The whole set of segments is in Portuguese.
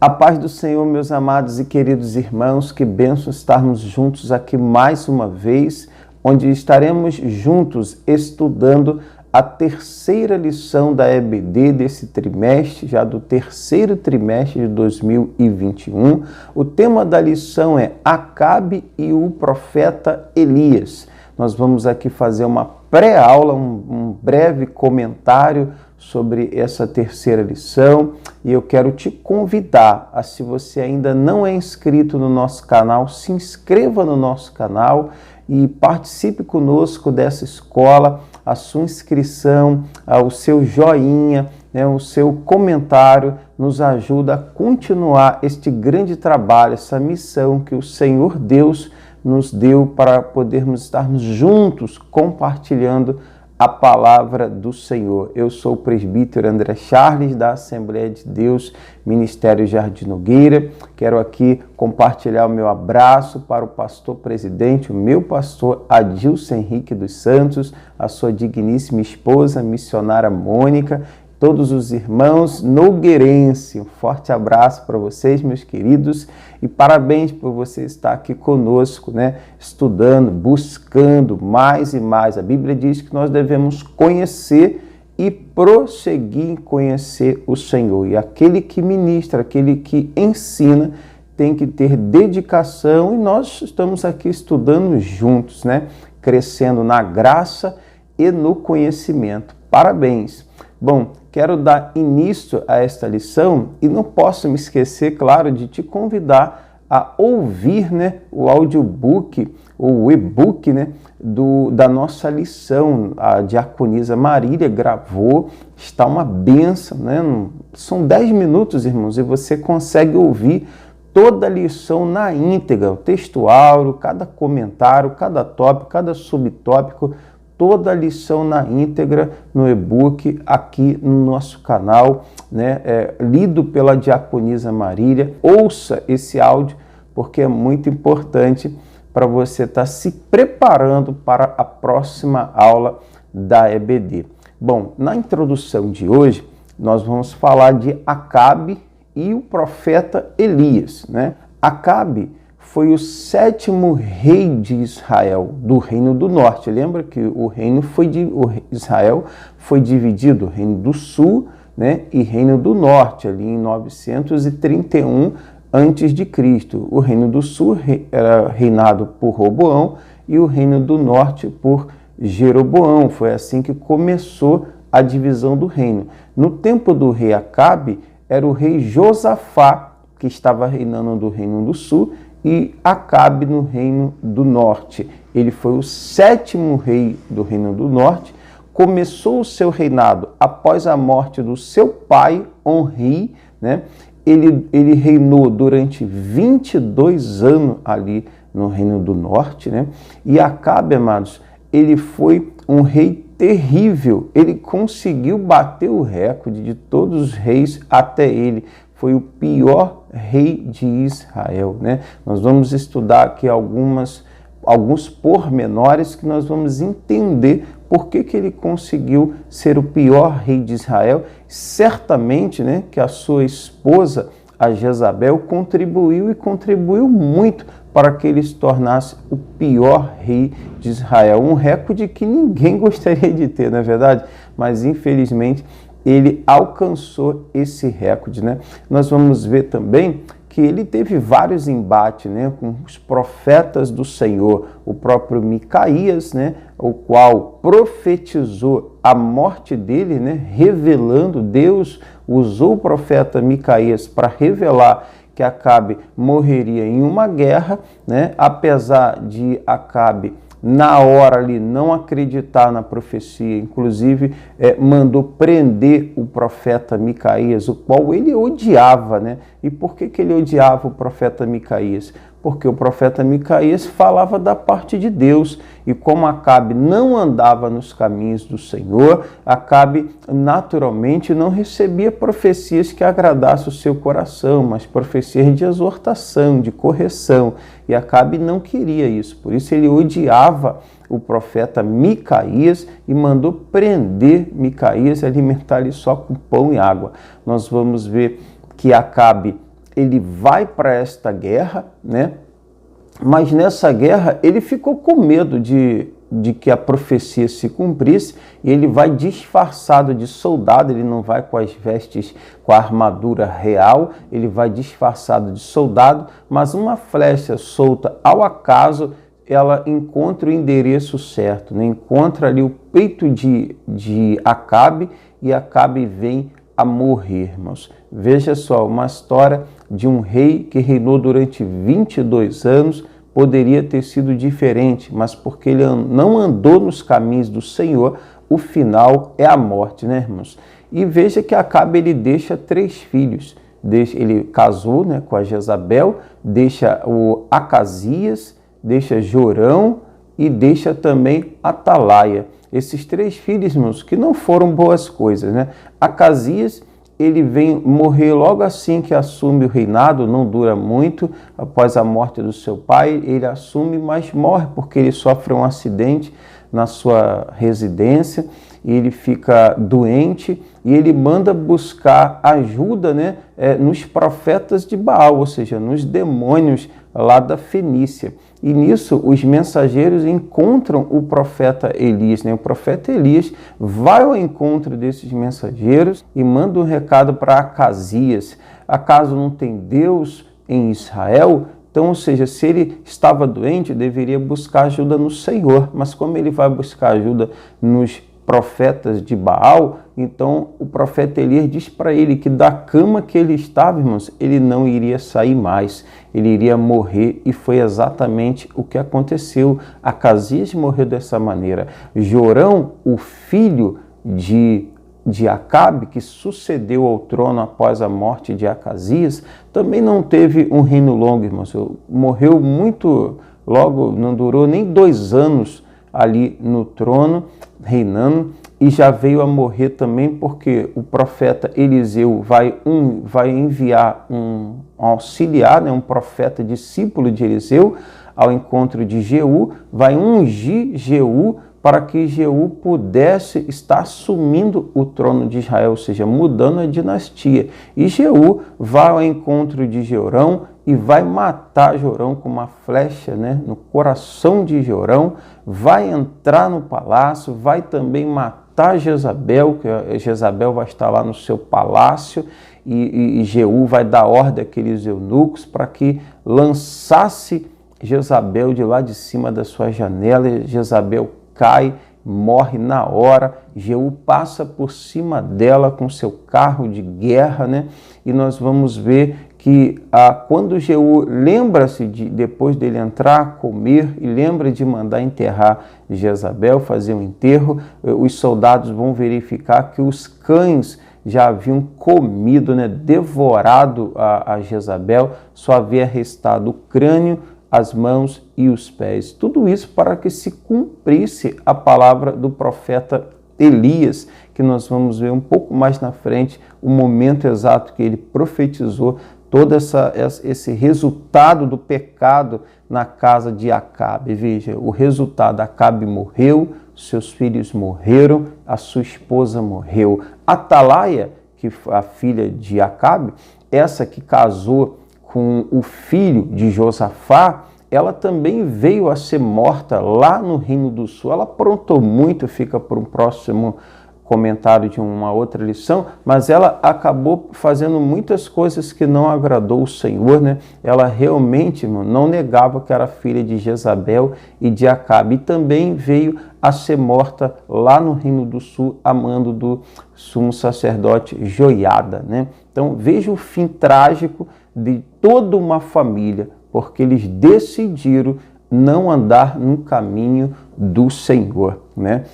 A paz do Senhor, meus amados e queridos irmãos, que bênção estarmos juntos aqui mais uma vez, onde estaremos juntos estudando a terceira lição da EBD desse trimestre, já do terceiro trimestre de 2021. O tema da lição é Acabe e o profeta Elias. Nós vamos aqui fazer uma pré-aula, um breve comentário sobre essa terceira lição, e eu quero te convidar a, se você ainda não é inscrito no nosso canal, se inscreva no nosso canal e participe conosco dessa escola. A sua inscrição, o seu joinha, o seu comentário nos ajuda a continuar este grande trabalho, essa missão que o Senhor Deus nos deu para podermos estarmos juntos compartilhando a palavra do Senhor. Eu sou o presbítero André Charles, da Assembleia de Deus, Ministério Jardim Nogueira. Quero aqui compartilhar o meu abraço para o pastor presidente, o meu pastor Adilson Henrique dos Santos, a sua digníssima esposa, missionária Mônica, todos os irmãos nogueirenses. Um forte abraço para vocês, meus queridos, e parabéns por você estar aqui conosco, estudando, buscando mais e mais. A Bíblia diz que nós devemos conhecer e prosseguir em conhecer o Senhor. E aquele que ministra, aquele que ensina, tem que ter dedicação, e nós estamos aqui estudando juntos, crescendo na graça e no conhecimento. Parabéns! Bom, quero dar início a esta lição e não posso me esquecer, claro, de te convidar a ouvir o audiobook, ou o e-book da nossa lição. A diaconisa Marília gravou, está uma bênção, São 10 minutos, irmãos, e você consegue ouvir toda a lição na íntegra, o textual, cada comentário, cada tópico, cada subtópico, toda a lição na íntegra no e-book aqui no nosso canal, lido pela diaconisa Marília. Ouça esse áudio, porque é muito importante para você estar se preparando para a próxima aula da EBD. Bom, na introdução de hoje, nós vamos falar de Acabe e o profeta Elias. Acabe foi o 7º rei de Israel, do Reino do Norte. Lembra que o reino Israel foi dividido, Reino do Sul e Reino do Norte, ali em 931 a.C. O Reino do Sul era reinado por Roboão e o Reino do Norte por Jeroboão. Foi assim que começou a divisão do reino. No tempo do rei Acabe, era o rei Josafá, que estava reinando do Reino do Sul, e Acabe no Reino do Norte. Ele foi o 7º rei do Reino do Norte, começou o seu reinado após a morte do seu pai, Onri, Ele reinou durante 22 anos ali no Reino do Norte, E Acabe, amados, ele foi um rei terrível. Ele conseguiu bater o recorde de todos os reis até ele. Foi o pior rei de Israel. Nós vamos estudar aqui alguns pormenores que nós vamos entender por que ele conseguiu ser o pior rei de Israel. Certamente que a sua esposa, a Jezabel, contribuiu muito para que ele se tornasse o pior rei de Israel. Um recorde que ninguém gostaria de ter, não é verdade? Mas infelizmente ele alcançou esse recorde. Nós vamos ver também que ele teve vários embates com os profetas do Senhor. O próprio Micaías, o qual profetizou a morte dele, revelando. Deus usou o profeta Micaías para revelar que Acabe morreria em uma guerra, apesar de Acabe na hora ali não acreditar na profecia, inclusive mandou prender o profeta Micaías, o qual ele odiava, E por que ele odiava o profeta Micaías? Porque o profeta Micaías falava da parte de Deus, e como Acabe não andava nos caminhos do Senhor, Acabe naturalmente não recebia profecias que agradassem o seu coração, mas profecias de exortação, de correção, e Acabe não queria isso. Por isso ele odiava o profeta Micaías e mandou prender Micaías e alimentar ele só com pão e água. Nós vamos ver que Acabe ele vai para esta guerra, né? Mas nessa guerra ele ficou com medo de que a profecia se cumprisse, e ele vai disfarçado de soldado, ele não vai com as vestes, com a armadura real, ele vai disfarçado de soldado, mas uma flecha solta ao acaso, ela encontra o endereço certo, né? Encontra ali o peito de Acabe, e Acabe vem a morrer, irmãos. Veja só, uma história de um rei que reinou durante 22 anos, poderia ter sido diferente, mas porque ele não andou nos caminhos do Senhor, o final é a morte, né, irmãos? E veja que Acabe, ele deixa 3 filhos. Ele casou, né, com a Jezabel, deixa o Acasias, deixa Jorão e deixa também Atalaia. Esses 3 filhos, irmãos, que não foram boas coisas, né? Acasias, ele vem morrer logo assim que assume o reinado, não dura muito, após a morte do seu pai, ele assume, mas morre porque ele sofre um acidente na sua residência, e ele fica doente, e ele manda buscar ajuda, né, nos profetas de Baal, ou seja, nos demônios lá da Fenícia. E nisso os mensageiros encontram o profeta Elias, né? O profeta Elias vai ao encontro desses mensageiros e manda um recado para Acasias. Acaso não tem Deus em Israel? Então, ou seja, se ele estava doente, deveria buscar ajuda no Senhor. Mas como ele vai buscar ajuda nos profetas de Baal, então o profeta Elias diz para ele que da cama que ele estava, irmãos, ele não iria sair mais, ele iria morrer, e foi exatamente o que aconteceu. Acasias morreu dessa maneira. Jorão, o filho de Acabe, que sucedeu ao trono após a morte de Acasias, também não teve um reino longo, irmãos, morreu muito logo, não durou nem 2 anos ali no trono, reinando, e já veio a morrer também porque o profeta Eliseu vai enviar um auxiliar, né, um profeta discípulo de Eliseu, ao encontro de Jeú, vai ungir Jeú para que Jeú pudesse estar assumindo o trono de Israel, ou seja, mudando a dinastia. E Jeú vai ao encontro de Jorão e vai matar Jorão com uma flecha, né, no coração de Jorão, vai entrar no palácio, vai também matar Jezabel, que Jezabel vai estar lá no seu palácio, e Jeú vai dar ordem àqueles eunucos para que lançasse Jezabel de lá de cima da sua janela, e Jezabel cai, morre na hora. Jeú passa por cima dela com seu carro de guerra, né? E nós vamos ver que quando Jeú lembra-se, depois dele entrar, comer, e lembra de mandar enterrar Jezabel, fazer um enterro, os soldados vão verificar que os cães já haviam comido, né, devorado a Jezabel, só havia restado o crânio, as mãos e os pés. Tudo isso para que se cumprisse a palavra do profeta Elias, que nós vamos ver um pouco mais na frente, o momento exato que ele profetizou todo esse resultado do pecado na casa de Acabe. Veja, o resultado: Acabe morreu, seus filhos morreram, a sua esposa morreu. Atalaia, que foi a filha de Acabe, essa que casou com o filho de Josafá, ela também veio a ser morta lá no Reino do Sul. Ela aprontou muito, fica para um próximo comentário de uma outra lição, mas ela acabou fazendo muitas coisas que não agradou o Senhor, né? Ela realmente, não negava que era filha de Jezabel e de Acabe, e também veio a ser morta lá no Reino do Sul, a mando do sumo sacerdote Joiada, né? Então veja o fim trágico de toda uma família, porque eles decidiram não andar no caminho do Senhor, né?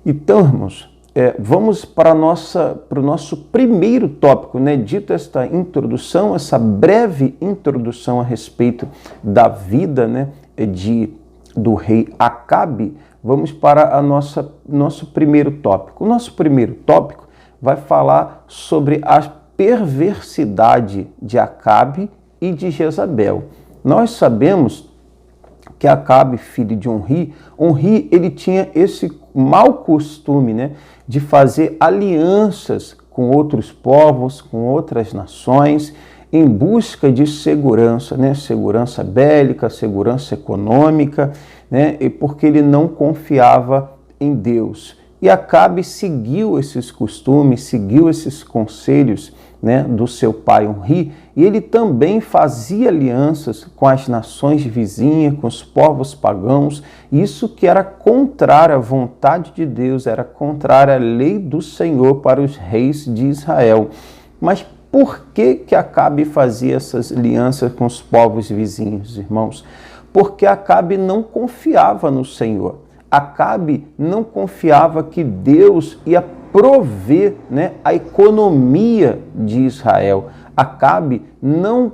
Então, irmãos, vamos para o nosso primeiro tópico, né? Dito esta introdução, essa breve introdução a respeito da vida, né, do rei Acabe, vamos para nosso primeiro tópico. O nosso primeiro tópico vai falar sobre a perversidade de Acabe e de Jezabel. Nós sabemos que Acabe, filho de Onri, ele tinha esse mau costume, né, de fazer alianças com outros povos, com outras nações, em busca de segurança, né? Segurança bélica, segurança econômica, né? E porque ele não confiava em Deus. E Acabe seguiu esses costumes, seguiu esses conselhos, né, do seu pai Onri, e ele também fazia alianças com as nações vizinhas, com os povos pagãos, isso que era contrário à vontade de Deus, era contrário à lei do Senhor para os reis de Israel. Mas por que Acabe fazia essas alianças com os povos vizinhos, irmãos? Porque Acabe não confiava no Senhor. Acabe não confiava que Deus ia prover, né, a economia de Israel. Acabe não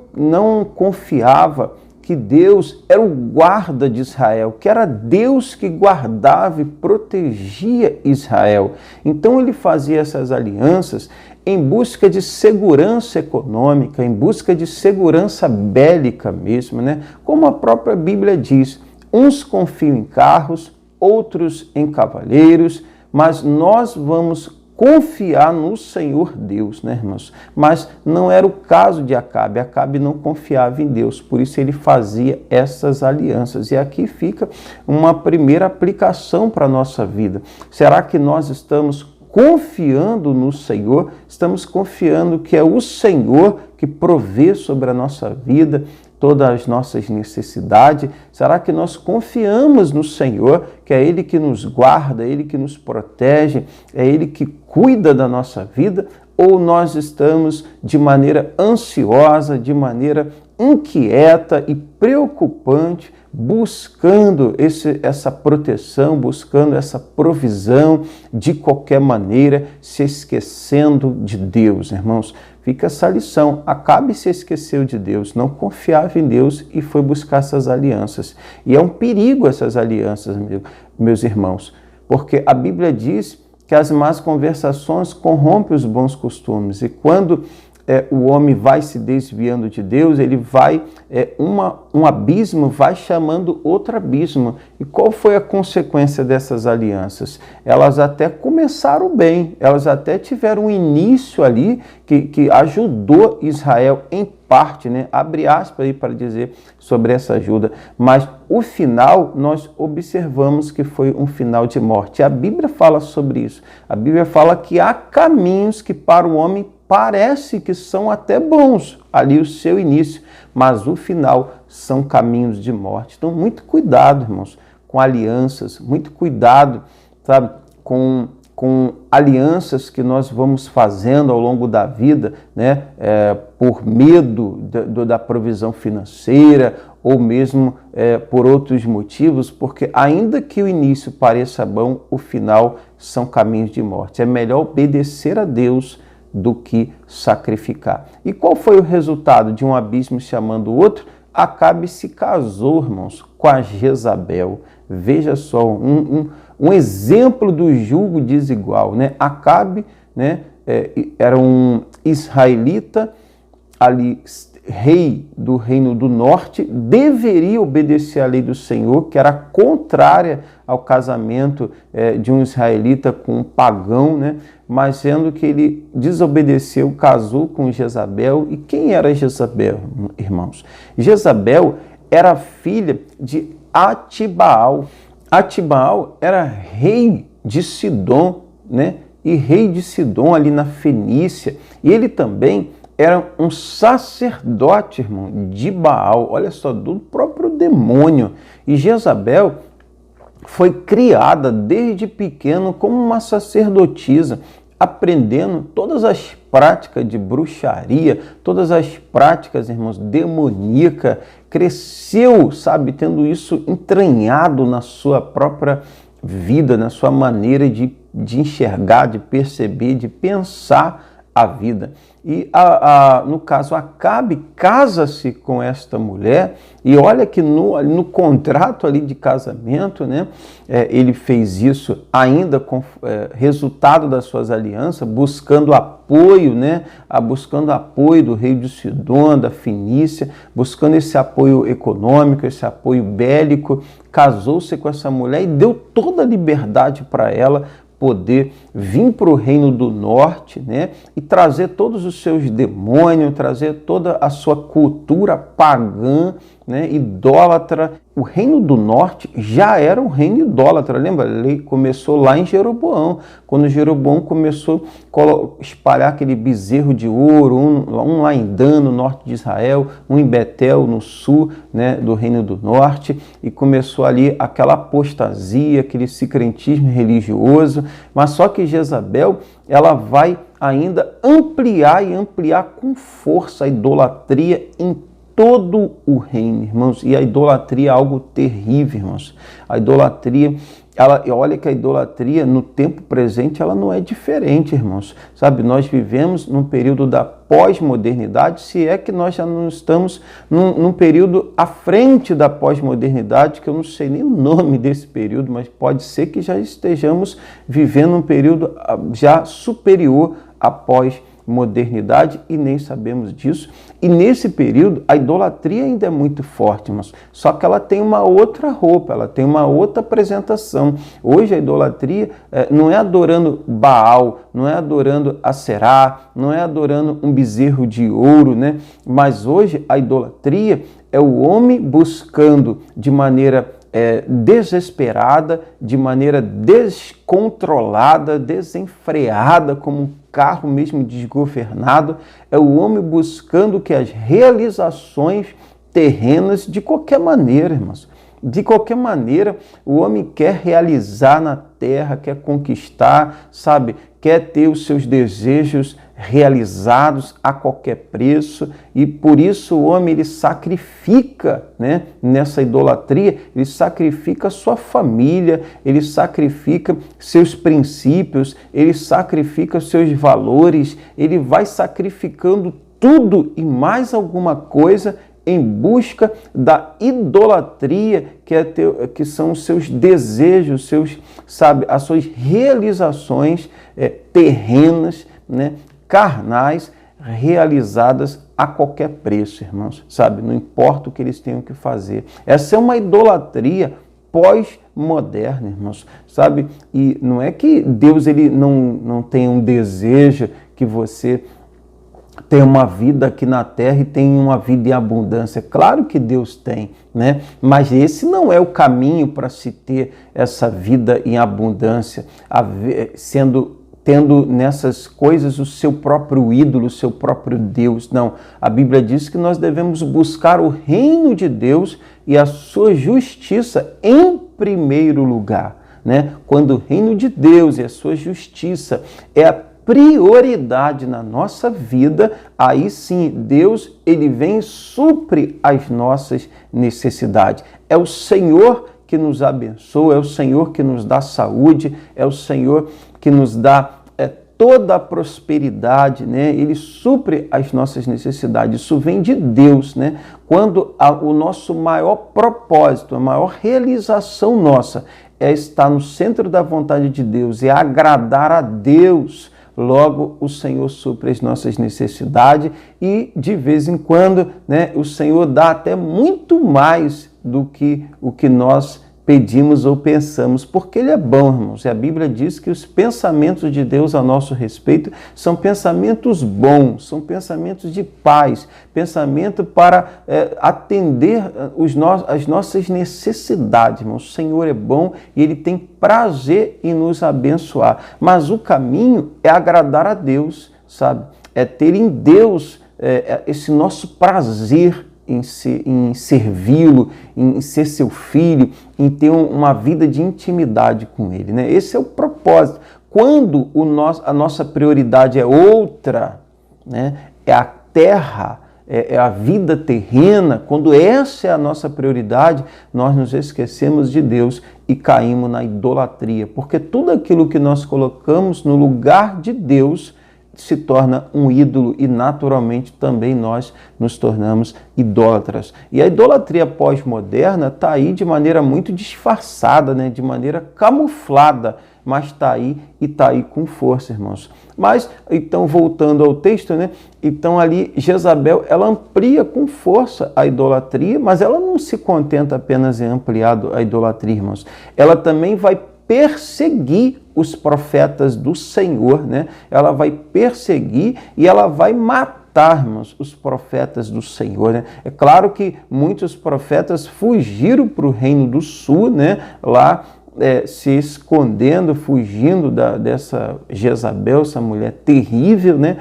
confiava que Deus era o guarda de Israel, que era Deus que guardava e protegia Israel. Então ele fazia essas alianças em busca de segurança econômica, em busca de segurança bélica mesmo, né? Como a própria Bíblia diz, uns confiam em carros, outros em cavaleiros, mas nós vamos confiar no Senhor Deus, né, irmãos? Mas não era o caso de Acabe. Acabe não confiava em Deus, por isso ele fazia essas alianças. E aqui fica uma primeira aplicação para a nossa vida. Será que nós estamos confiando no Senhor? Estamos confiando que é o Senhor que provê sobre a nossa vida todas as nossas necessidades? Será que nós confiamos no Senhor, que é Ele que nos guarda, é Ele que nos protege, é Ele que cuida da nossa vida? Ou nós estamos de maneira ansiosa, de maneira inquieta e preocupante, buscando essa proteção, buscando essa provisão de qualquer maneira, se esquecendo de Deus, irmãos? Fica essa lição. Acabe se esqueceu de Deus, não confiava em Deus e foi buscar essas alianças. E é um perigo essas alianças, meus irmãos, porque a Bíblia diz que as más conversações corrompem os bons costumes. E quando o homem vai se desviando de Deus, ele vai, um abismo vai chamando outro abismo. E qual foi a consequência dessas alianças? Elas até começaram bem, elas até tiveram um início ali que ajudou Israel em parte, né? Abre aspas aí para dizer sobre essa ajuda, mas o final nós observamos que foi um final de morte. A Bíblia fala sobre isso. A Bíblia fala que há caminhos que para o homem parece que são até bons, ali o seu início, mas o final são caminhos de morte. Então, muito cuidado, irmãos, com alianças, muito cuidado, sabe, com alianças que nós vamos fazendo ao longo da vida, né, por medo da provisão financeira ou mesmo por outros motivos, porque ainda que o início pareça bom, o final são caminhos de morte. É melhor obedecer a Deus do que sacrificar. E qual foi o resultado de um abismo chamando o outro? Acabe se casou, irmãos, com a Jezabel. Veja só, um exemplo do julgo desigual, né? Acabe, né, era um israelita, ali, rei do reino do norte, deveria obedecer à lei do Senhor, que era contrária ao casamento de um israelita com um pagão, né? Mas sendo que ele desobedeceu, casou com Jezabel. E quem era Jezabel, irmãos? Jezabel era filha de Atibaal. Atibaal era rei de Sidom, né? E rei de Sidom ali na Fenícia. E ele também era um sacerdote, irmão, de Baal. Olha só, do próprio demônio. E Jezabel foi criada desde pequeno como uma sacerdotisa, aprendendo todas as práticas de bruxaria, todas as práticas, irmãos, demoníaca. Cresceu, sabe, tendo isso entranhado na sua própria vida, na sua maneira de enxergar, de perceber, de pensar a vida. E, no caso, Acabe casa-se com esta mulher, e olha que no contrato ali de casamento, né, ele fez isso ainda com resultado das suas alianças, buscando apoio, né, buscando apoio do rei de Sidom, da Fenícia, buscando esse apoio econômico, esse apoio bélico. Casou-se com essa mulher e deu toda a liberdade para ela poder vir para o reino do norte, né, e trazer todos os seus demônios, trazer toda a sua cultura pagã, né, idólatra. O reino do norte já era um reino idólatra, lembra? Ele começou lá em Jeroboão, quando Jeroboão começou a espalhar aquele bezerro de ouro, um lá em Dan, no norte de Israel, um em Betel, no sul, né, do reino do norte, e começou ali aquela apostasia, aquele sincretismo religioso, mas só que Jezabel, ela vai ainda ampliar com força a idolatria em todo o reino, irmãos. E a idolatria é algo terrível, irmãos. A idolatria, olha que a idolatria no tempo presente, ela não é diferente, irmãos. Sabe, nós vivemos num período da pós-modernidade, se é que nós já não estamos num período à frente da pós-modernidade, que eu não sei nem o nome desse período, mas pode ser que já estejamos vivendo um período já superior à pós-modernidade e nem sabemos disso. E nesse período a idolatria ainda é muito forte, mas só que ela tem uma outra roupa, ela tem uma outra apresentação. Hoje a idolatria não é adorando Baal, não é adorando Aserá, não é adorando um bezerro de ouro, né? Mas hoje a idolatria é o homem buscando de maneira desesperada, de maneira descontrolada, desenfreada, como um carro mesmo desgovernado, é o homem buscando que as realizações terrenas de qualquer maneira, irmãos. De qualquer maneira, o homem quer realizar na terra, quer conquistar, sabe? Quer ter os seus desejos realizados a qualquer preço, e por isso o homem ele sacrifica, né, nessa idolatria, ele sacrifica sua família, ele sacrifica seus princípios, ele sacrifica seus valores, ele vai sacrificando tudo e mais alguma coisa em busca da idolatria, que são os seus desejos, as suas realizações terrenas, né, carnais, realizadas a qualquer preço, irmãos, sabe? Não importa o que eles tenham que fazer. Essa é uma idolatria pós-moderna, irmãos, sabe? E não é que Deus ele não tem um desejo que você tem uma vida aqui na terra e tem uma vida em abundância. Claro que Deus tem, né? Mas esse não é o caminho para se ter essa vida em abundância, tendo nessas coisas o seu próprio ídolo, o seu próprio Deus. Não, a Bíblia diz que nós devemos buscar o reino de Deus e a sua justiça em primeiro lugar, né? Quando o reino de Deus e a sua justiça é a prioridade na nossa vida, aí sim Deus ele vem e supre as nossas necessidades. É o Senhor que nos abençoa, é o Senhor que nos dá saúde, é o Senhor que nos dá toda a prosperidade, né? Ele supre as nossas necessidades. Isso vem de Deus, né? Quando o nosso maior propósito, a maior realização nossa é estar no centro da vontade de Deus, é agradar a Deus. Logo, o Senhor supre as nossas necessidades e, de vez em quando, né, o Senhor dá até muito mais do que o que nós pedimos ou pensamos, porque Ele é bom, irmãos. E a Bíblia diz que os pensamentos de Deus a nosso respeito são pensamentos bons, são pensamentos de paz, pensamento para atender as nossas necessidades, irmãos. O Senhor é bom e Ele tem prazer em nos abençoar. Mas o caminho é agradar a Deus, sabe? É ter em Deus esse nosso prazer em servi-lo, em ser seu filho, em ter uma vida de intimidade com Ele, né? Esse é o propósito. Quando a nossa prioridade é outra, né? É a terra, é a vida terrena, quando essa é a nossa prioridade, nós nos esquecemos de Deus e caímos na idolatria, porque tudo aquilo que nós colocamos no lugar de Deus se torna um ídolo e naturalmente também nós nos tornamos idólatras. E a idolatria pós-moderna está aí de maneira muito disfarçada, né? De maneira camuflada, mas está aí e está aí com força, irmãos. Mas, então, voltando ao texto, né? Então ali Jezabel, ela amplia com força a idolatria, mas ela não se contenta apenas em ampliar a idolatria, irmãos. Ela também vai perseguir os profetas do Senhor, né? Ela vai perseguir e ela vai matar, irmãos, os profetas do Senhor, né? É claro que muitos profetas fugiram para o reino do sul, né? Lá se escondendo, fugindo dessa Jezabel, essa mulher terrível, né?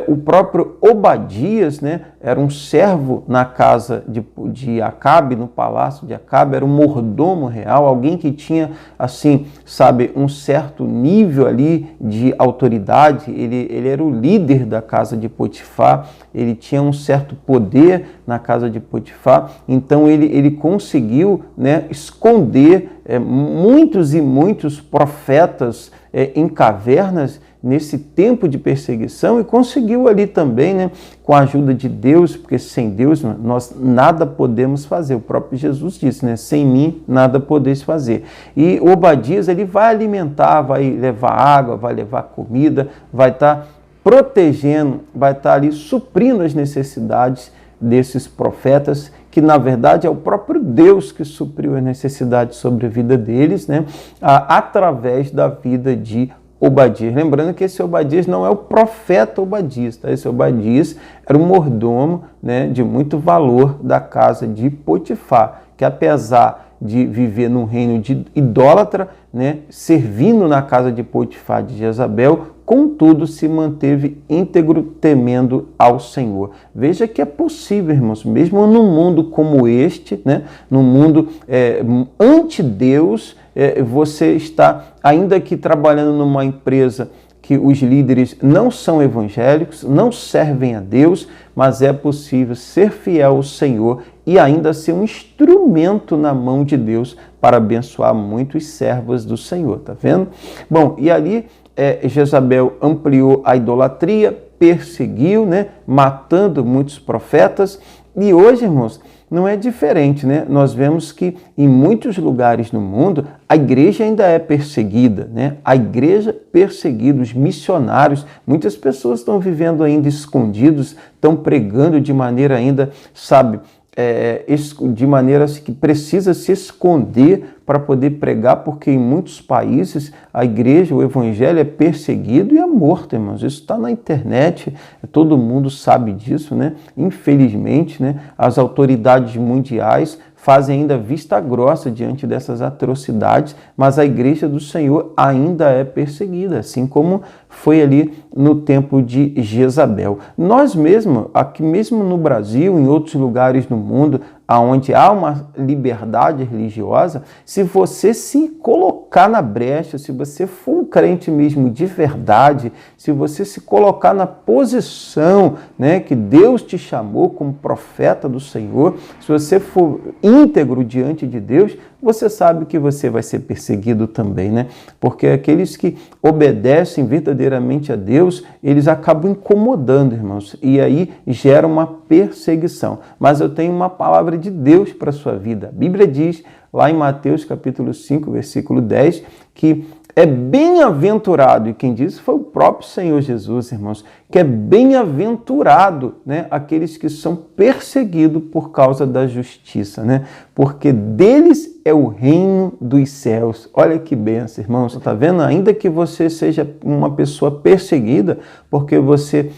O próprio Obadias, né? Era um servo na casa de Acabe, no palácio de Acabe, era um mordomo real, alguém que tinha, assim, sabe, um certo nível ali de autoridade. Ele era o líder da casa de Potifar, ele tinha um certo poder na casa de Potifar, então ele conseguiu, né, esconder muitos e muitos profetas em cavernas nesse tempo de perseguição, e conseguiu ali também, né, com a ajuda de Deus, porque sem Deus nós nada podemos fazer. O próprio Jesus disse, né, sem mim nada podeis fazer. E Obadias, ele vai alimentar, vai levar água, vai levar comida, vai estar protegendo, vai estar ali suprindo as necessidades desses profetas, que na verdade é o próprio Deus que supriu as necessidades sobre a vida deles, né, através da vida de Obadias. Lembrando que esse Obadias não é o profeta Obadias, tá? Esse Obadias era um mordomo, né, de muito valor da casa de Potifar, que apesar de viver num reino de idólatra, né, servindo na casa de Potifar, de Jezabel, contudo se manteve íntegro, temendo ao Senhor. Veja que é possível, irmãos, mesmo num mundo como este, né, num mundo ante Deus, você está, ainda que trabalhando numa empresa que os líderes não são evangélicos, não servem a Deus, mas é possível ser fiel ao Senhor e ainda ser um instrumento na mão de Deus para abençoar muitos servos do Senhor, tá vendo? Bom, e ali Jezabel ampliou a idolatria, perseguiu, né, matando muitos profetas, e hoje, irmãos, não é diferente, né? Nós vemos que em muitos lugares no mundo a igreja ainda é perseguida, né? A igreja perseguida, os missionários, muitas pessoas estão vivendo ainda escondidos, estão pregando de maneira ainda, sabe, de maneira que precisa se esconder para poder pregar, porque em muitos países a igreja, o evangelho é perseguido e é morto, irmãos. Isso está na internet, todo mundo sabe disso, né? Infelizmente, né, as autoridades mundiais fazem ainda vista grossa diante dessas atrocidades, mas a igreja do Senhor ainda é perseguida, assim como foi ali no tempo de Jezabel. Nós mesmos, aqui mesmo no Brasil, em outros lugares do mundo, onde há uma liberdade religiosa, se você se colocar na brecha, se você for um crente mesmo de verdade, se você se colocar na posição, né, que Deus te chamou como profeta do Senhor, se você for íntegro diante de Deus, você sabe que você vai ser perseguido também, né? Porque aqueles que obedecem verdadeiramente a Deus, eles acabam incomodando, irmãos, e aí gera uma perseguição. Mas eu tenho uma palavra de Deus para a sua vida. A Bíblia diz, lá em Mateus capítulo 5, versículo 10, que é bem-aventurado, e quem disse foi o próprio Senhor Jesus, irmãos, que é bem-aventurado, né, aqueles que são perseguidos por causa da justiça, né? Porque deles é o reino dos céus. Olha que bênção, irmãos. Está vendo? Ainda que você seja uma pessoa perseguida, porque você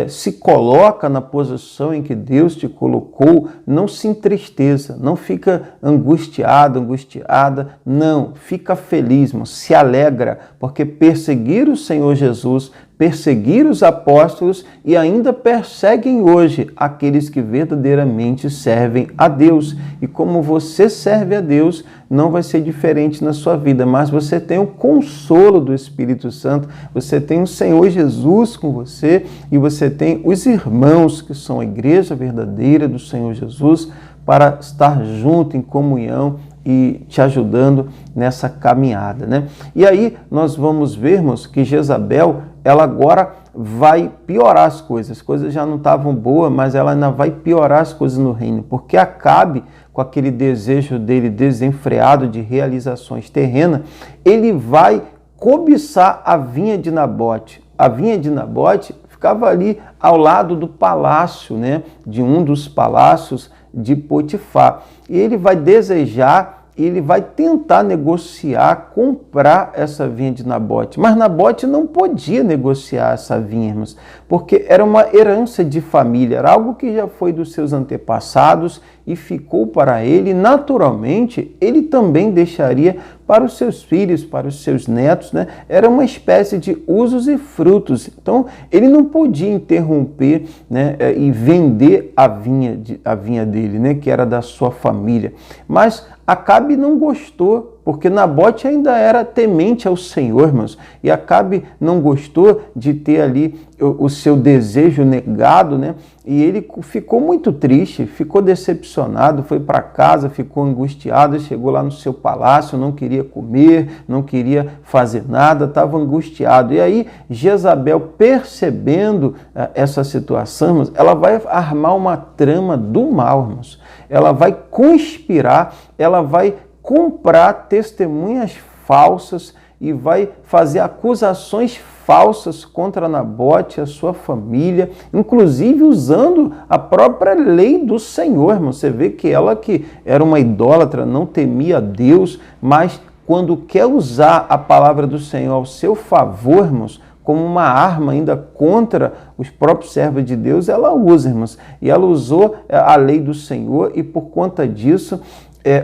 se coloca na posição em que Deus te colocou, não se entristeça, não fica angustiado, angustiada, não, fica feliz, irmão, se alegra, porque perseguir o Senhor Jesus, perseguir os apóstolos e ainda perseguem hoje aqueles que verdadeiramente servem a Deus. E como você serve a Deus, não vai ser diferente na sua vida, mas você tem o consolo do Espírito Santo, você tem o Senhor Jesus com você e você tem os irmãos que são a igreja verdadeira do Senhor Jesus para estar junto em comunhão e te ajudando nessa caminhada, né? E aí nós vamos vermos que Jezabel, ela agora vai piorar as coisas já não estavam boas, mas ela ainda vai piorar as coisas no reino, porque Acabe, com aquele desejo dele desenfreado de realizações terrenas, ele vai cobiçar a vinha de Nabote. A vinha de Nabote ficava ali ao lado do palácio, né, de um dos palácios de Potifar. E ele vai desejar ele vai tentar negociar, comprar essa vinha de Nabote. Mas Nabote não podia negociar essa vinha, irmãos, porque era uma herança de família, era algo que já foi dos seus antepassados e ficou para ele. Naturalmente, ele também deixaria para os seus filhos, para os seus netos, né? Era uma espécie de usos e frutos. Então, ele não podia interromper, né, e vender a vinha dele, né, que era da sua família. Mas Acabe não gostou, porque Nabote ainda era temente ao Senhor, irmãos, e Acabe não gostou de ter ali o seu desejo negado, né? E ele ficou muito triste, ficou decepcionado, foi para casa, ficou angustiado, chegou lá no seu palácio, não queria comer, não queria fazer nada, estava angustiado. E aí Jezabel, percebendo essa situação, irmãos, ela vai armar uma trama do mal, irmãos. Ela vai conspirar, ela vai comprar testemunhas falsas e vai fazer acusações falsas contra Nabote e a sua família, inclusive usando a própria lei do Senhor, irmão. Você vê que ela, que era uma idólatra, não temia Deus, mas quando quer usar a palavra do Senhor ao seu favor, irmãos, como uma arma ainda contra os próprios servos de Deus, ela usa, irmãos. E ela usou a lei do Senhor e por conta disso,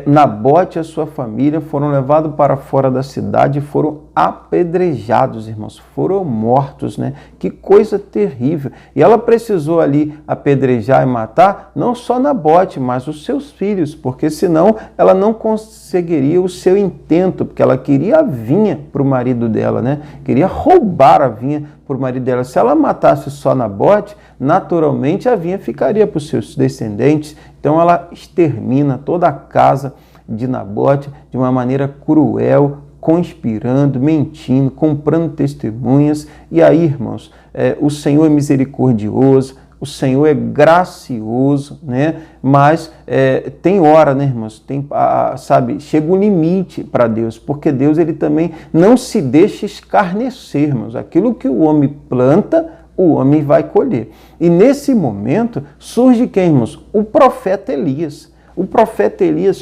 Nabote e a sua família foram levados para fora da cidade e foram apedrejados, irmãos, foram mortos, né? Que coisa terrível. E ela precisou ali apedrejar e matar não só Nabote, mas os seus filhos, porque senão ela não conseguiria o seu intento, porque ela queria a vinha para o marido dela, né? Queria roubar a vinha para o marido dela. Se ela matasse só Nabote, naturalmente a vinha ficaria para os seus descendentes. Então ela extermina toda a casa de Nabote de uma maneira cruel, conspirando, mentindo, comprando testemunhas. E aí, irmãos, o Senhor é misericordioso, o Senhor é gracioso, né? Mas tem hora, né, irmãos? Sabe, chega um limite para Deus, porque Deus, ele também não se deixa escarnecer, irmãos. Aquilo que o homem planta, o homem vai colher. E nesse momento surge quem, irmãos? O profeta Elias. O profeta Elias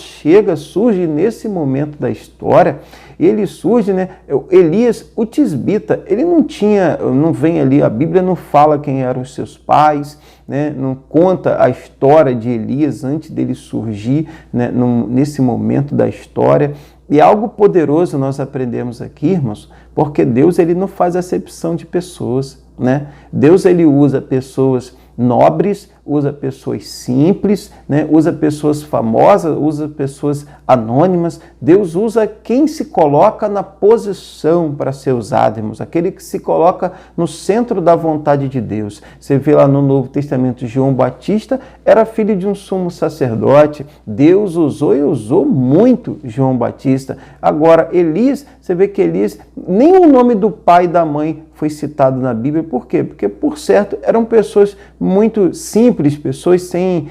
surge nesse momento da história. Ele surge, né? Elias, o tisbita, ele não vem ali, a Bíblia não fala quem eram os seus pais, né? Não conta a história de Elias antes dele surgir, né? Nesse momento da história. E algo poderoso nós aprendemos aqui, irmãos, porque Deus, ele não faz acepção de pessoas, né? Deus, ele usa pessoas nobres, usa pessoas simples, né? Usa pessoas famosas, usa pessoas anônimas. Deus usa quem se coloca na posição para ser usado, irmãos, aquele que se coloca no centro da vontade de Deus. Você vê lá no Novo Testamento, João Batista era filho de um sumo sacerdote. Deus usou e usou muito João Batista. Agora, Elias, você vê que Elias, nem o nome do pai e da mãe foi citado na Bíblia. Por quê? Porque, por certo, eram pessoas muito simples, pessoas sem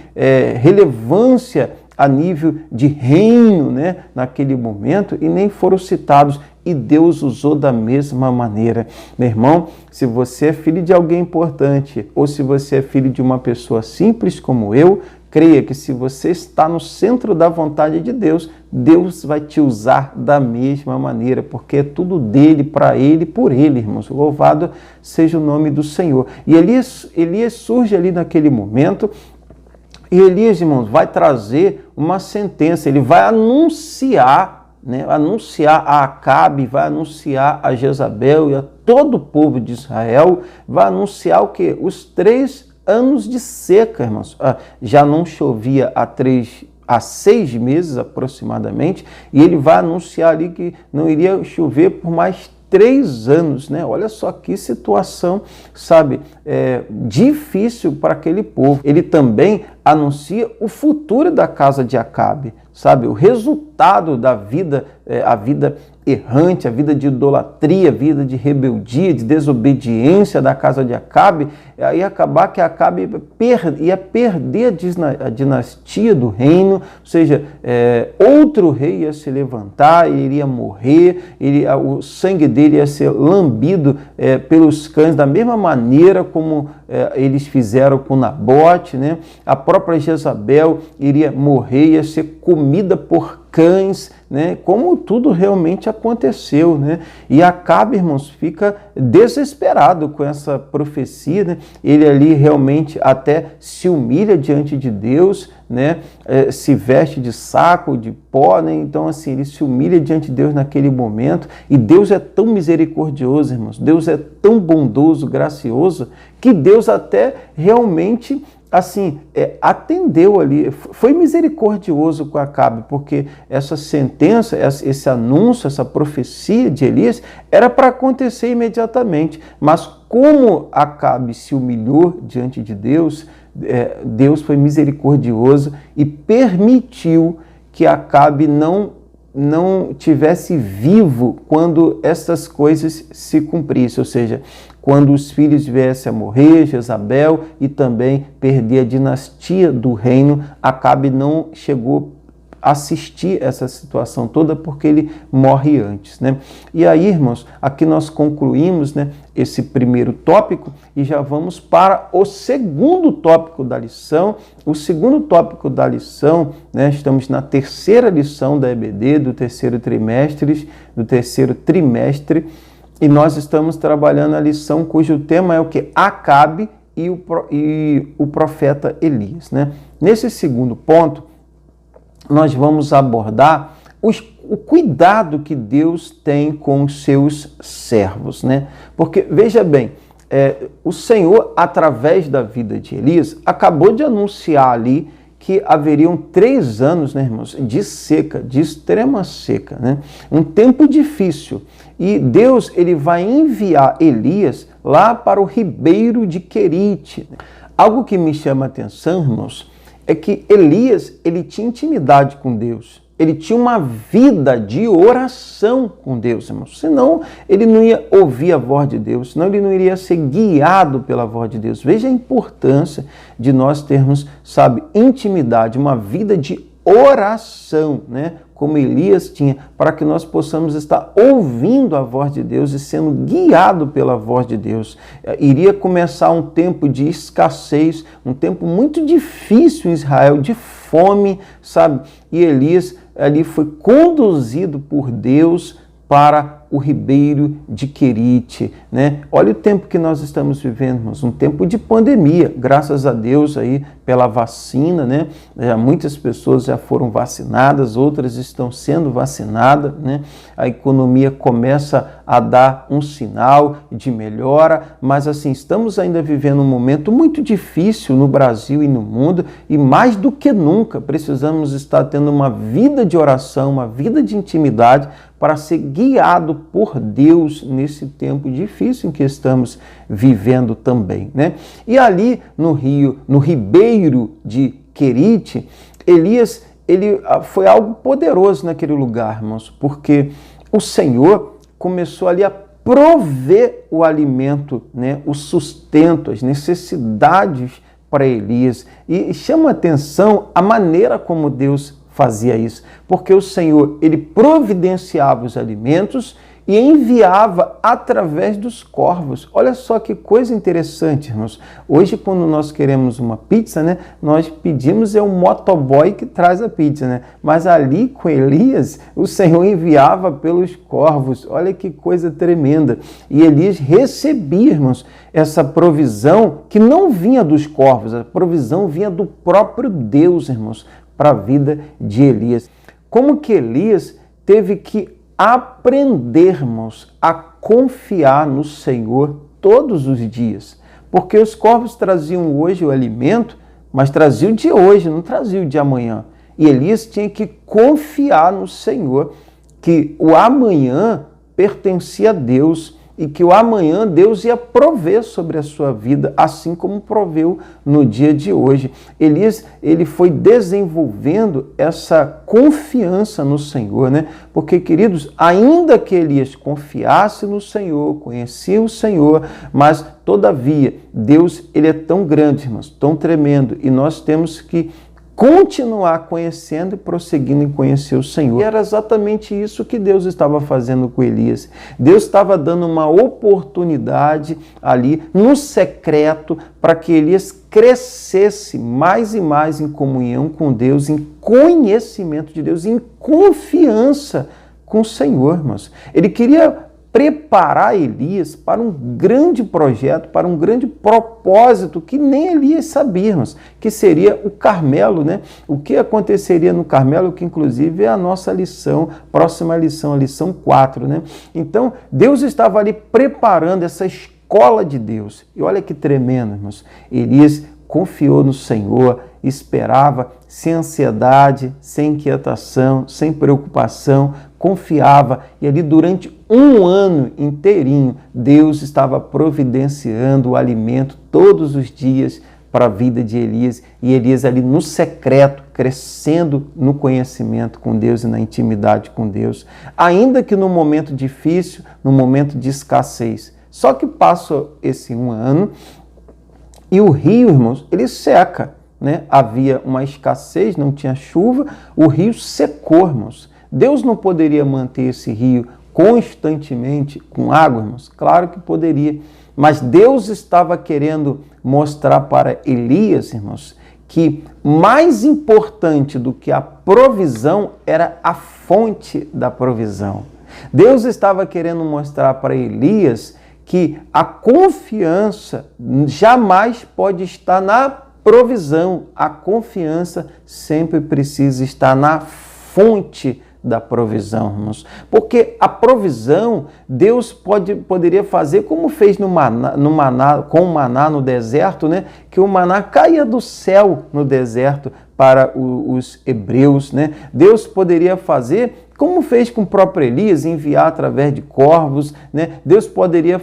relevância a nível de reino, né, naquele momento, e nem foram citados. E Deus usou da mesma maneira. Meu irmão, se você é filho de alguém importante, ou se você é filho de uma pessoa simples como eu, creia que se você está no centro da vontade de Deus, Deus vai te usar da mesma maneira, porque é tudo dele, para ele, por ele, irmãos. Louvado seja o nome do Senhor. E Elias surge ali naquele momento, e Elias, irmãos, vai trazer uma sentença, ele vai anunciar, né, anunciar a Acabe, vai anunciar a Jezabel e a todo o povo de Israel, vai anunciar o quê? Os 3 anos de seca, irmãos. Já não chovia há 6 meses aproximadamente, e ele vai anunciar ali que não iria chover por mais 3 anos, né? Olha só que situação, sabe, difícil para aquele povo. Ele também anuncia o futuro da casa de Acabe, sabe, o resultado da vida, a vida errante, a vida de idolatria, a vida de rebeldia, de desobediência da casa de Acabe, ia acabar que Acabe ia perder a dinastia do reino, ou seja, outro rei ia se levantar, ele iria morrer, o sangue dele ia ser lambido pelos cães, da mesma maneira como eles fizeram com Nabote, né? A própria Jezabel iria morrer, ia ser comida por cães, né? Como tudo realmente aconteceu, né? E Acabe, irmãos, fica desesperado com essa profecia, né? Ele ali realmente até se humilha diante de Deus, né? Se veste de saco, de pó, né? Então, assim, ele se humilha diante de Deus naquele momento, e Deus é tão misericordioso, irmãos, Deus é tão bondoso, gracioso, que Deus até realmente, assim, atendeu ali, foi misericordioso com Acabe, porque essa sentença, esse anúncio, essa profecia de Elias era para acontecer imediatamente, mas como Acabe se humilhou diante de Deus, Deus foi misericordioso e permitiu que Acabe não tivesse vivo quando essas coisas se cumprissem, ou seja, quando os filhos viessem a morrer, Jezabel, e também perder a dinastia do reino, Acabe não chegou a assistir essa situação toda porque ele morre antes, né? E aí, irmãos, aqui nós concluímos, né, esse primeiro tópico e já vamos para o segundo tópico da lição. O segundo tópico da lição, né, estamos na terceira lição da EBD, do terceiro trimestre, e nós estamos trabalhando a lição cujo tema é o que? Acabe e o profeta Elias, né? Nesse segundo ponto, nós vamos abordar o cuidado que Deus tem com os seus servos, né? Porque, veja bem, o Senhor, através da vida de Elias, acabou de anunciar ali que haveriam 3 anos, né, irmãos, de seca, de extrema seca, né? Um tempo difícil. E Deus, ele vai enviar Elias lá para o ribeiro de Querite. Algo que me chama a atenção, irmãos, é que Elias, ele tinha intimidade com Deus. Ele tinha uma vida de oração com Deus, irmãos. Senão, ele não ia ouvir a voz de Deus, senão ele não iria ser guiado pela voz de Deus. Veja a importância de nós termos, sabe, intimidade, uma vida de oração, né? Como Elias tinha, para que nós possamos estar ouvindo a voz de Deus e sendo guiado pela voz de Deus. Iria começar um tempo de escassez, um tempo muito difícil em Israel, de fome, sabe? E Elias ali foi conduzido por Deus para o ribeiro de Querite, né? Olha o tempo que nós estamos vivendo, irmãos, um tempo de pandemia, graças a Deus aí pela vacina, né? Muitas pessoas já foram vacinadas, outras estão sendo vacinadas, né? A economia começa a dar um sinal de melhora, mas assim, estamos ainda vivendo um momento muito difícil no Brasil e no mundo, e mais do que nunca precisamos estar tendo uma vida de oração, uma vida de intimidade para ser guiado por Deus nesse tempo difícil em que estamos vivendo também, né? E ali no ribeiro de Querite, Elias, ele foi algo poderoso naquele lugar, irmãos, porque o Senhor começou ali a prover o alimento, né, o sustento, as necessidades para Elias. E chama a atenção a maneira como Deus fazia isso, porque o Senhor, ele providenciava os alimentos e enviava através dos corvos. Olha só que coisa interessante, irmãos. Hoje, quando nós queremos uma pizza, né, nós pedimos um motoboy que traz a pizza, né? Mas ali com Elias, o Senhor enviava pelos corvos. Olha que coisa tremenda. E Elias recebia, irmãos, essa provisão que não vinha dos corvos, a provisão vinha do próprio Deus, irmãos, para a vida de Elias. Como que Elias teve que aprendermos a confiar no Senhor todos os dias, porque os corvos traziam hoje o alimento, mas traziam de hoje, não traziam de amanhã. E Elias tinha que confiar no Senhor, que o amanhã pertencia a Deus e que o amanhã Deus ia prover sobre a sua vida, assim como proveu no dia de hoje. Elias, ele foi desenvolvendo essa confiança no Senhor, né? Porque, queridos, ainda que Elias confiasse no Senhor, conhecia o Senhor, mas, todavia, Deus, ele é tão grande, irmãos, tão tremendo, e nós temos que continuar conhecendo e prosseguindo em conhecer o Senhor. E era exatamente isso que Deus estava fazendo com Elias. Deus estava dando uma oportunidade ali no secreto para que Elias crescesse mais e mais em comunhão com Deus, em conhecimento de Deus, em confiança com o Senhor, irmãos. Ele queria preparar Elias para um grande projeto, para um grande propósito que nem Elias sabíamos, que seria o Carmelo, né? O que aconteceria no Carmelo, que inclusive é a nossa lição, próxima lição, a lição 4, né? Então, Deus estava ali preparando essa escola de Deus. E olha que tremendo, irmãos. Elias confiou no Senhor, esperava sem ansiedade, sem inquietação, sem preocupação, confiava, e ali durante um ano inteirinho Deus estava providenciando o alimento todos os dias para a vida de Elias, e Elias ali no secreto, crescendo no conhecimento com Deus e na intimidade com Deus, ainda que no momento difícil, no momento de escassez. Só que passa esse um ano e o rio, irmãos, ele seca, né? Havia uma escassez, não tinha chuva, o rio secou, irmãos. Deus não poderia manter esse rio constantemente com água, irmãos? Claro que poderia, mas Deus estava querendo mostrar para Elias, irmãos, que mais importante do que a provisão era a fonte da provisão. Deus estava querendo mostrar para Elias que a confiança jamais pode estar na provisão, a confiança sempre precisa estar na fonte da provisão, irmãos. Porque a provisão, Deus poderia fazer como fez com o maná no deserto, né? Que o maná caía do céu no deserto para os hebreus, né? Deus poderia fazer como fez com o próprio Elias, enviar através de corvos, né? Deus poderia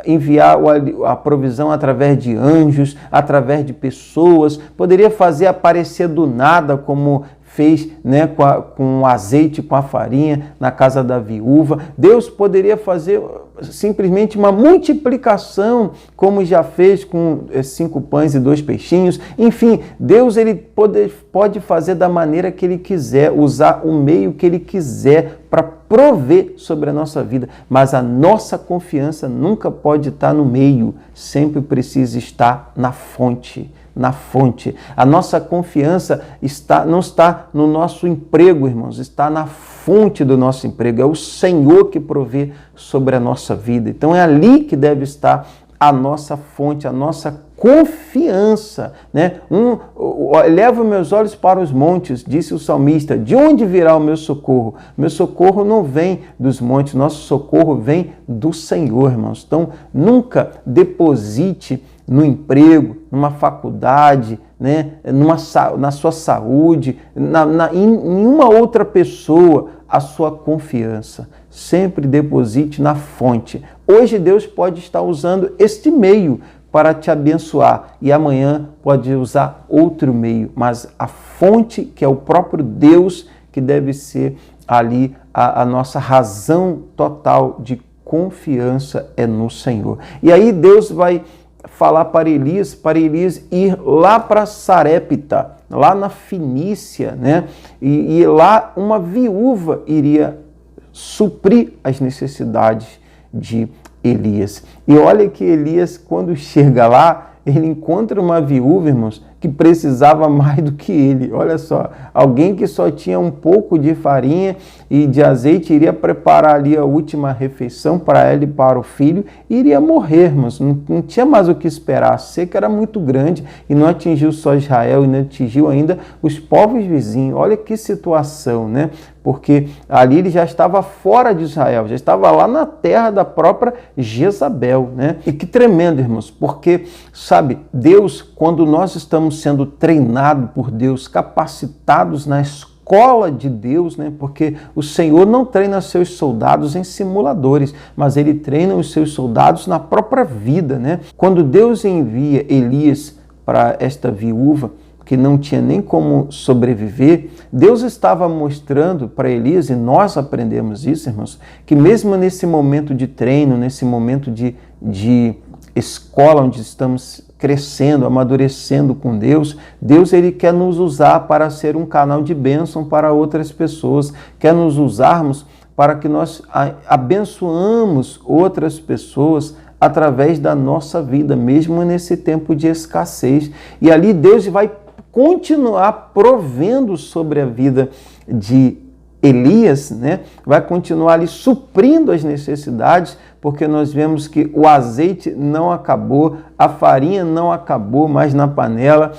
enviar a provisão através de anjos, através de pessoas, poderia fazer aparecer do nada, como fez, né, com o azeite, com a farinha na casa da viúva. Deus poderia fazer simplesmente uma multiplicação, como já fez com 5 pães e 2 peixinhos. Enfim, Deus ele pode fazer da maneira que Ele quiser, usar o meio que Ele quiser para prover sobre a nossa vida. Mas a nossa confiança nunca pode estar no meio, sempre precisa estar na fonte. Na fonte. A nossa confiança não está no nosso emprego, irmãos, está na fonte do nosso emprego. É o Senhor que provê sobre a nossa vida. Então é ali que deve estar a nossa fonte, a nossa confiança, né? Elevo meus olhos para os montes, disse o salmista, de onde virá o meu socorro? Meu socorro não vem dos montes, nosso socorro vem do Senhor, irmãos. Então nunca deposite no emprego, numa faculdade, né? Na sua saúde, em uma outra pessoa, a sua confiança. Sempre deposite na fonte. Hoje Deus pode estar usando este meio para te abençoar e amanhã pode usar outro meio, mas a fonte, que é o próprio Deus, que deve ser ali a nossa razão total de confiança é no Senhor. E aí Deus vai falar para Elias ir lá para Sarepta, lá na Fenícia, né? E lá uma viúva iria suprir as necessidades de Elias. E olha que Elias, quando chega lá, ele encontra uma viúva, irmãos, que precisava mais do que ele. Olha só, alguém que só tinha um pouco de farinha e de azeite iria preparar ali a última refeição para ela e para o filho e iria morrer, irmãos. Não tinha mais o que esperar. A seca era muito grande e não atingiu só Israel e não atingiu ainda os povos vizinhos. Olha que situação, né? Porque ali ele já estava fora de Israel, já estava lá na terra da própria Jezabel, né? E que tremendo, irmãos, porque, sabe, Deus, quando nós estamos sendo treinados por Deus, capacitados na escola de Deus, né? Porque o Senhor não treina seus soldados em simuladores, mas Ele treina os seus soldados na própria vida, né? Quando Deus envia Elias para esta viúva, que não tinha nem como sobreviver, Deus estava mostrando para Elias, e nós aprendemos isso, irmãos, que mesmo nesse momento de treino, nesse momento de escola onde estamos crescendo, amadurecendo com Deus, Deus ele quer nos usar para ser um canal de bênção para outras pessoas, quer nos usarmos para que nós abençoamos outras pessoas através da nossa vida, mesmo nesse tempo de escassez. E ali Deus vai continuar provendo sobre a vida de Elias, né? Vai continuar ali suprindo as necessidades, porque nós vemos que o azeite não acabou, a farinha não acabou mais na panela,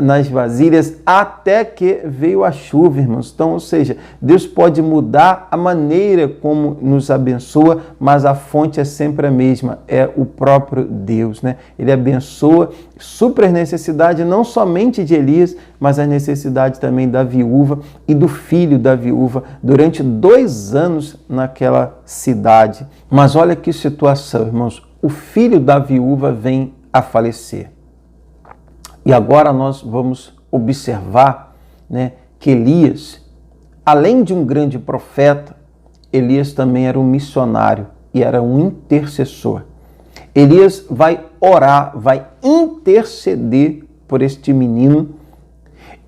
nas vasilhas, até que veio a chuva, irmãos. Então, ou seja, Deus pode mudar a maneira como nos abençoa, mas a fonte é sempre a mesma, é o próprio Deus, né? Ele abençoa, supre as necessidades não somente de Elias, mas as necessidades também da viúva e do filho da viúva durante 2 anos naquela cidade. Mas olha que situação, irmãos. O filho da viúva vem a falecer. E agora nós vamos observar, né, que Elias, além de um grande profeta, Elias também era um missionário e era um intercessor. Elias vai orar, vai interceder por este menino,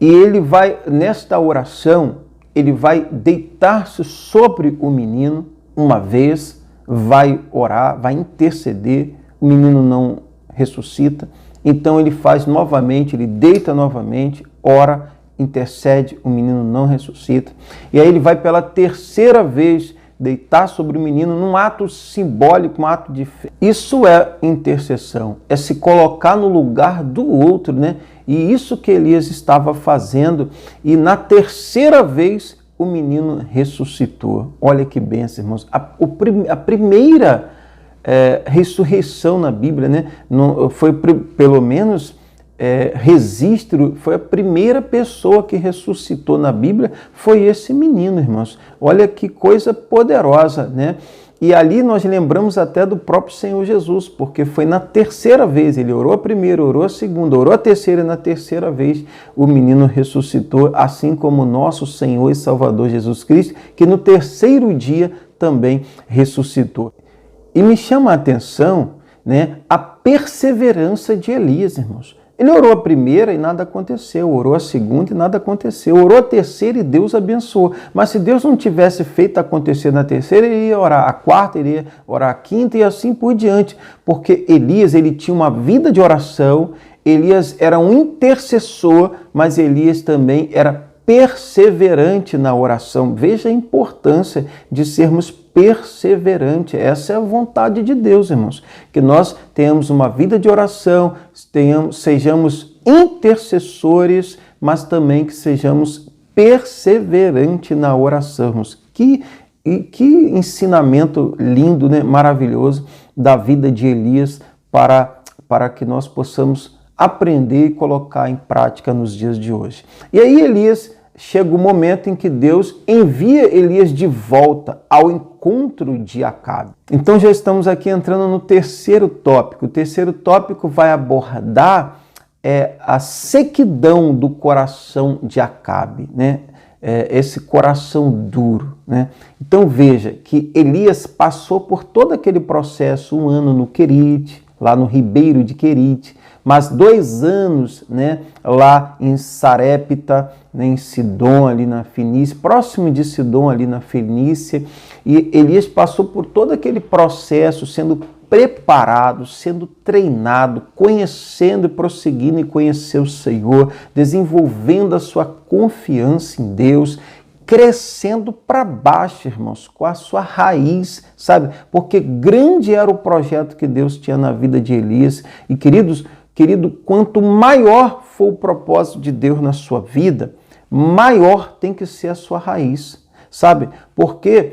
e ele vai, nesta oração, ele vai deitar-se sobre o menino uma vez, vai orar, vai interceder, o menino não ressuscita, então ele faz novamente, ele deita novamente, ora, intercede, o menino não ressuscita, e aí ele vai pela 3ª vez deitar sobre o menino num ato simbólico, um ato de fé. Isso é intercessão, é se colocar no lugar do outro, né? E isso que Elias estava fazendo, e na 3ª vez o menino ressuscitou. Olha que bênção, irmãos. A primeira ressurreição na Bíblia, né? Foi pelo menos registro, foi a primeira pessoa que ressuscitou na Bíblia, foi esse menino, irmãos. Olha que coisa poderosa, né? E ali nós lembramos até do próprio Senhor Jesus, porque foi na 3ª vez, ele orou a primeira, orou a segunda, orou a terceira, e na 3ª vez o menino ressuscitou, assim como o nosso Senhor e Salvador Jesus Cristo, que no 3º dia também ressuscitou. E me chama a atenção, né, a perseverança de Elias, irmãos. Ele orou a primeira e nada aconteceu, orou a segunda e nada aconteceu, orou a terceira e Deus abençoou. Mas se Deus não tivesse feito acontecer na 3ª, ele ia orar a 4ª, ele ia orar a 5ª e assim por diante. Porque Elias, ele tinha uma vida de oração, Elias era um intercessor, mas Elias também era perseverante na oração. Veja a importância de sermos perseverantes. Essa é a vontade de Deus, irmãos. Que nós tenhamos uma vida de oração, sejamos intercessores, mas também que sejamos perseverantes na oração, irmãos. Que ensinamento lindo, né? Maravilhoso da vida de Elias para que nós possamos aprender e colocar em prática nos dias de hoje. E aí Elias, chega o momento em que Deus envia Elias de volta ao encontro de Acabe. Então já estamos aqui entrando no 3º tópico. O 3º tópico vai abordar a sequidão do coração de Acabe, né? Esse coração duro, né? Então veja que Elias passou por todo aquele processo, 1 ano no Querite, lá no ribeiro de Querite, mas 2 anos, né, lá em Sarepta, né, em Sidom, ali na Fenícia, próximo de Sidom, ali na Fenícia, e Elias passou por todo aquele processo, sendo preparado, sendo treinado, conhecendo e prosseguindo em conhecer o Senhor, desenvolvendo a sua confiança em Deus, crescendo para baixo, irmãos, com a sua raiz, sabe? Porque grande era o projeto que Deus tinha na vida de Elias. E querido, quanto maior for o propósito de Deus na sua vida, maior tem que ser a sua raiz, sabe? Porque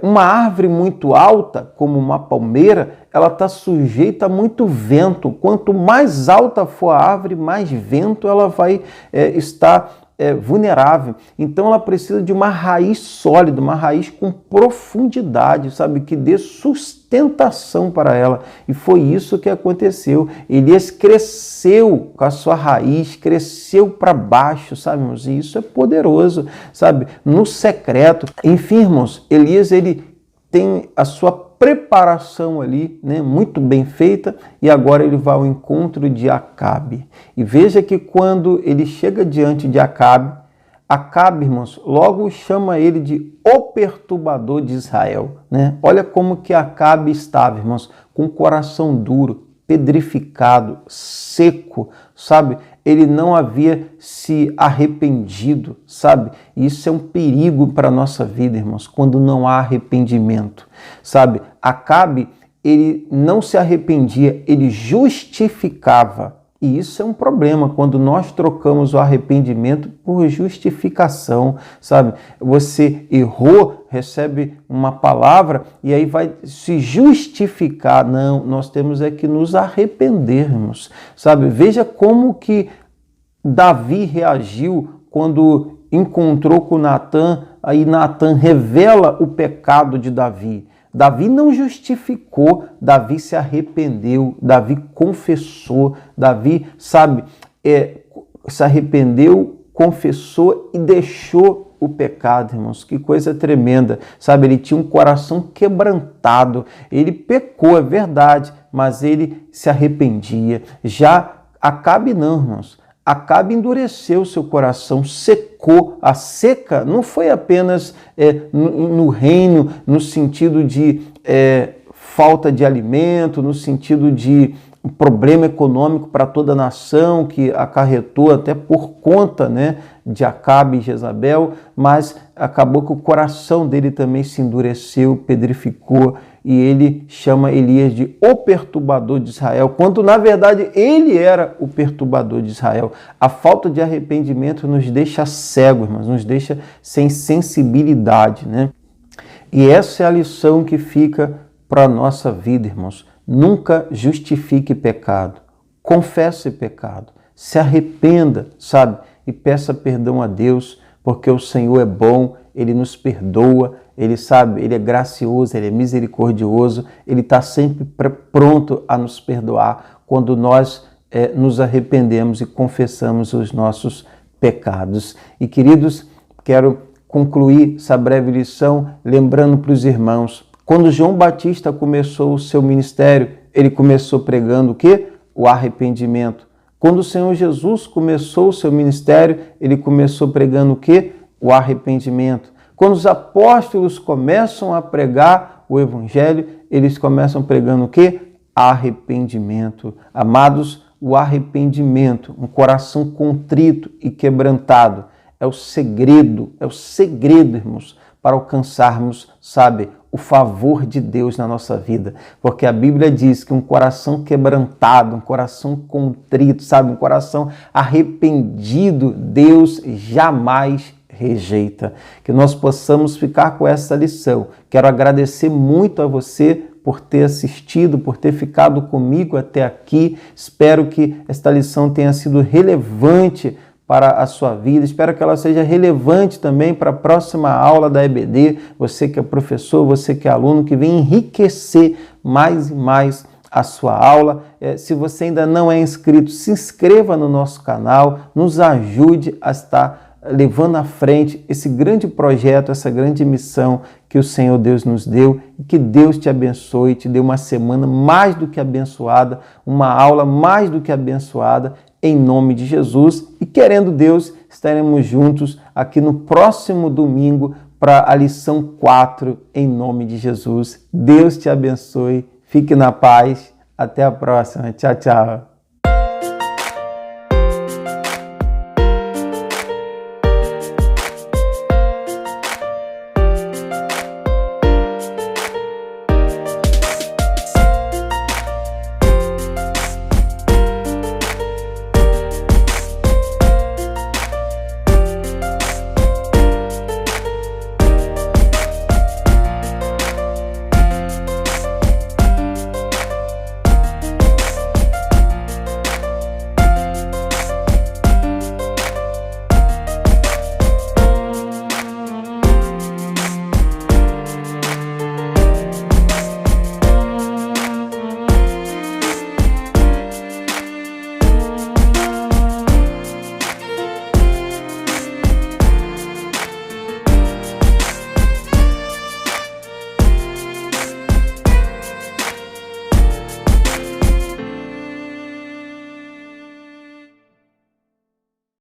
uma árvore muito alta, como uma palmeira, ela está sujeita a muito vento. Quanto mais alta for a árvore, mais vento ela vai estar vulnerável. Então ela precisa de uma raiz sólida, uma raiz com profundidade, sabe? Que dê sustentação para ela. E foi isso que aconteceu. Elias cresceu com a sua raiz, cresceu para baixo, sabe, irmãos? E isso é poderoso, sabe? No secreto. Enfim, irmãos, Elias, ele tem a sua preparação ali, né, muito bem feita, e agora ele vai ao encontro de Acabe. E veja que quando ele chega diante de Acabe, irmãos, logo chama ele de o perturbador de Israel, né? Olha como que Acabe estava, irmãos, com o coração duro, pedrificado, seco, sabe? Ele não havia se arrependido, sabe? E isso é um perigo para a nossa vida, irmãos, quando não há arrependimento, sabe? Acabe, ele não se arrependia, ele justificava. E isso é um problema quando nós trocamos o arrependimento por justificação, sabe? Você errou, recebe uma palavra e aí vai se justificar. Não, nós temos é que nos arrependermos, sabe? Veja como que Davi reagiu quando encontrou com Natã, aí Natã revela o pecado de Davi. Davi não justificou, Davi se arrependeu, Davi confessou, Davi, sabe, se arrependeu, confessou e deixou o pecado, irmãos. Que coisa tremenda, sabe? Ele tinha um coração quebrantado, ele pecou, é verdade, mas ele se arrependia. Já Acabe não, irmãos. Acabe endureceu seu coração, secou. A seca não foi apenas no reino, no sentido de falta de alimento, no sentido de um problema econômico para toda a nação, que acarretou até por conta, né, de Acabe e Jezabel, mas acabou que o coração dele também se endureceu, pedrificou, e ele chama Elias de o perturbador de Israel, quando na verdade ele era o perturbador de Israel. A falta de arrependimento nos deixa cegos, mas nos deixa sem sensibilidade, né? E essa é a lição que fica para a nossa vida, irmãos. Nunca justifique pecado, confesse pecado, se arrependa, sabe? E peça perdão a Deus, porque o Senhor é bom, Ele nos perdoa, Ele sabe, Ele é gracioso, Ele é misericordioso, Ele está sempre pronto a nos perdoar quando nós nos arrependemos e confessamos os nossos pecados. E queridos, quero concluir essa breve lição lembrando para os irmãos, quando João Batista começou o seu ministério, ele começou pregando o quê? O arrependimento. Quando o Senhor Jesus começou o seu ministério, ele começou pregando o quê? O arrependimento. Quando os apóstolos começam a pregar o evangelho, eles começam pregando o quê? Arrependimento. Amados, o arrependimento, um coração contrito e quebrantado, é o segredo, irmãos, para alcançarmos, sabe, o favor de Deus na nossa vida. Porque a Bíblia diz que um coração quebrantado, um coração contrito, sabe, um coração arrependido, Deus jamais rejeita. Que nós possamos ficar com essa lição. Quero agradecer muito a você por ter assistido, por ter ficado comigo até aqui. Espero que esta lição tenha sido relevante para a sua vida. Espero que ela seja relevante também para a próxima aula da EBD. Você que é professor, você que é aluno, que vem enriquecer mais e mais a sua aula. Se você ainda não é inscrito, se inscreva no nosso canal, nos ajude a estar levando à frente esse grande projeto, essa grande missão que o Senhor Deus nos deu, e que Deus te abençoe, te dê uma semana mais do que abençoada, uma aula mais do que abençoada, em nome de Jesus. E querendo Deus, estaremos juntos aqui no próximo domingo para a lição 4, em nome de Jesus. Deus te abençoe, fique na paz, até a próxima, tchau, tchau.